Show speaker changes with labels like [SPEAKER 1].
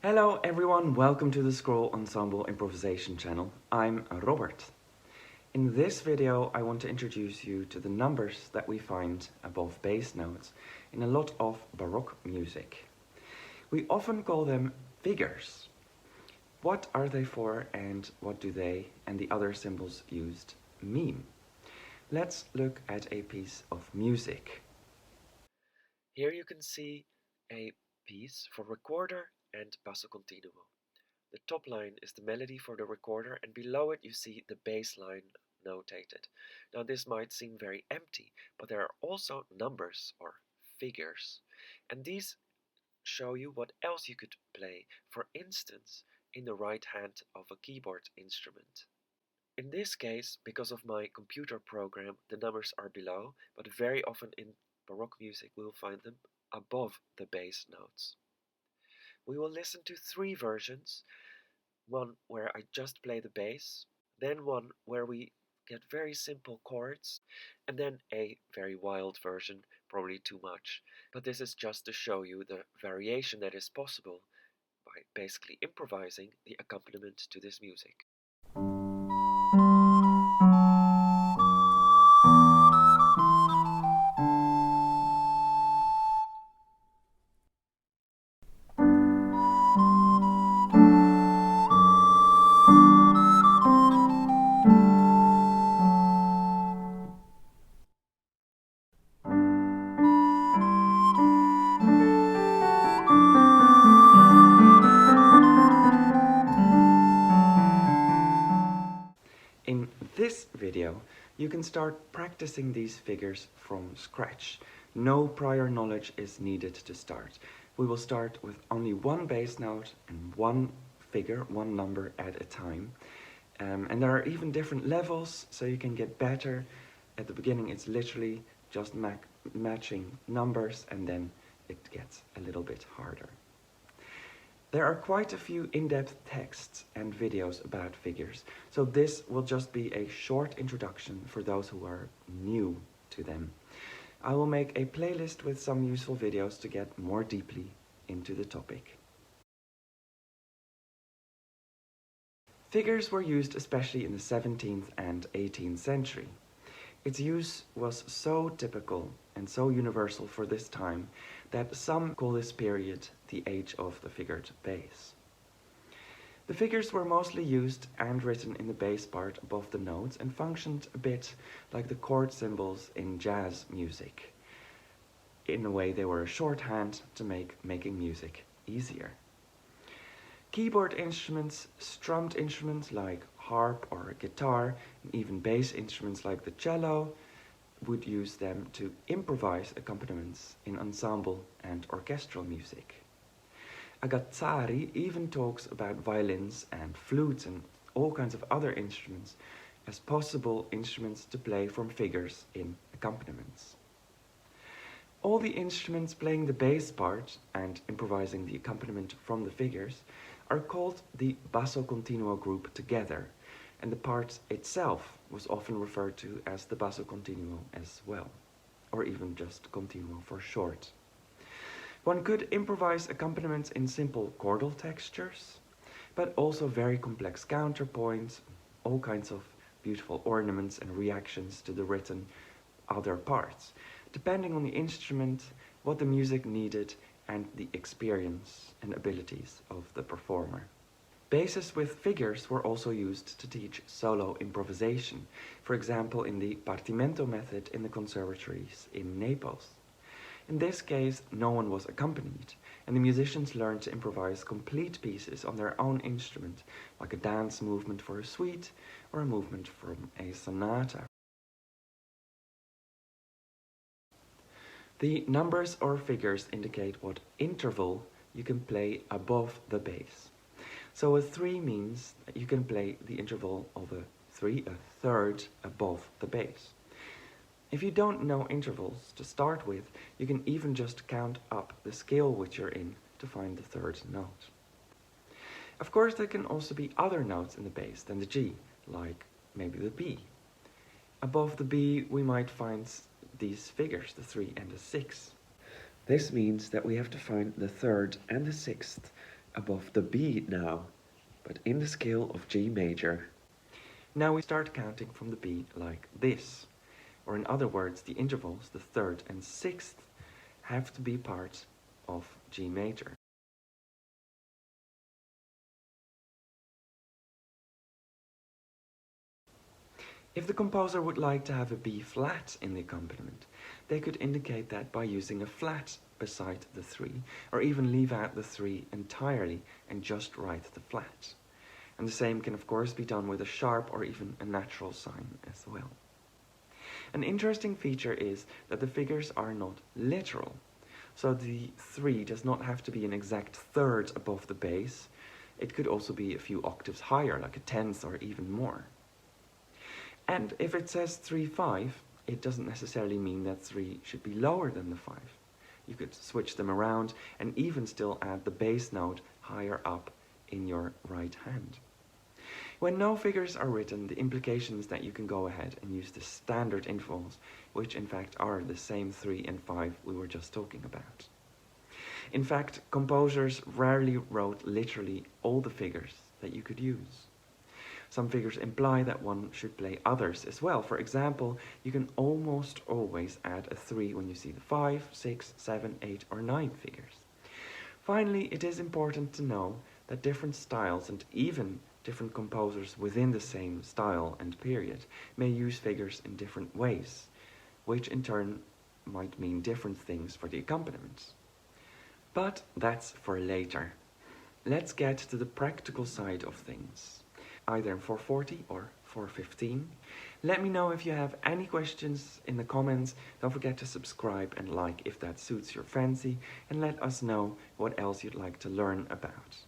[SPEAKER 1] Hello everyone, welcome to the Scroll Ensemble Improvisation channel. I'm Robert. In this video I want to introduce you to the numbers that we find above bass notes in a lot of Baroque music. We often call them figures. What are they for and what do they and the other symbols used mean? Let's look at a piece of music. Here you can see a piece for recorder and Basso Continuo. The top line is the melody for the recorder, and below it you see the bass line notated. Now this might seem very empty, but there are also numbers or figures, and these show you what else you could play, for instance, in the right hand of a keyboard instrument. In this case, because of my computer program, the numbers are below, but very often in Baroque music we'll find them above the bass notes. We will listen to three versions, one where I just play the bass, then one where we get very simple chords, and then a very wild version, probably too much. But this is just to show you the variation that is possible by basically improvising the accompaniment to this music. In this video, you can start practicing these figures from scratch. No prior knowledge is needed to start. We will start with only one bass note and one figure, one number at a time. And there are even different levels, so you can get better. At the beginning, it's literally just matching numbers, and then it gets a little bit harder. There are quite a few in-depth texts and videos about figures, so this will just be a short introduction for those who are new to them. I will make a playlist with some useful videos to get more deeply into the topic. Figures were used especially in the 17th and 18th century. Its use was so typical and so universal for this time that some call this period the age of the figured bass. The figures were mostly used and written in the bass part above the notes and functioned a bit like the chord symbols in jazz music. In a way, they were a shorthand to make making music easier. Keyboard instruments, strummed instruments like harp or guitar, and even bass instruments like the cello would use them to improvise accompaniments in ensemble and orchestral music. Agazzari even talks about violins and flutes and all kinds of other instruments as possible instruments to play from figures in accompaniments. All the instruments playing the bass part and improvising the accompaniment from the figures are called the Basso Continuo group together, and the part itself was often referred to as the Basso Continuo as well, or even just Continuo for short. One could improvise accompaniments in simple chordal textures, but also very complex counterpoints, all kinds of beautiful ornaments and reactions to the written other parts, depending on the instrument, what the music needed, and the experience and abilities of the performer. Basses with figures were also used to teach solo improvisation, for example in the Partimento method in the conservatories in Naples. In this case, no one was accompanied, and the musicians learned to improvise complete pieces on their own instrument, like a dance movement for a suite or a movement from a sonata. The numbers or figures indicate what interval you can play above the bass. So a 3 means that you can play the interval of a 3, a third, above the bass. If you don't know intervals to start with, you can even just count up the scale which you're in to find the third note. Of course, there can also be other notes in the bass than the G, like maybe the B. Above the B, we might find these figures, the 3 and the 6. This means that we have to find the third and the sixth
[SPEAKER 2] above the B now, but in the scale of G major.
[SPEAKER 1] Now we start counting from the B like this, or in other words, the intervals, the third and sixth, have to be part of G major. If the composer would like to have a B flat in the accompaniment, they could indicate that by using a flat beside the 3, or even leave out the 3 entirely and just write the flat. And the same can of course be done with a sharp or even a natural sign as well. An interesting feature is that the figures are not literal, so the 3 does not have to be an exact third above the bass. It could also be a few octaves higher, like a tenth or even more. And if it says 3-5, it doesn't necessarily mean that 3 should be lower than the 5. You could switch them around and even still add the bass note higher up in your right hand. When no figures are written, the implication is that you can go ahead and use the standard intervals, which in fact are the same 3 and 5 we were just talking about. In fact, composers rarely wrote literally all the figures that you could use. Some figures imply that one should play others as well. For example, you can almost always add a 3 when you see the 5, 6, 7, 8 or 9 figures. Finally, it is important to know that different styles and even different composers within the same style and period may use figures in different ways, which in turn might mean different things for the accompaniments. But that's for later. Let's get to the practical side of things, either in 440 or 415. Let me know if you have any questions in the comments. Don't forget to subscribe and like if that suits your fancy, and let us know what else you'd like to learn about.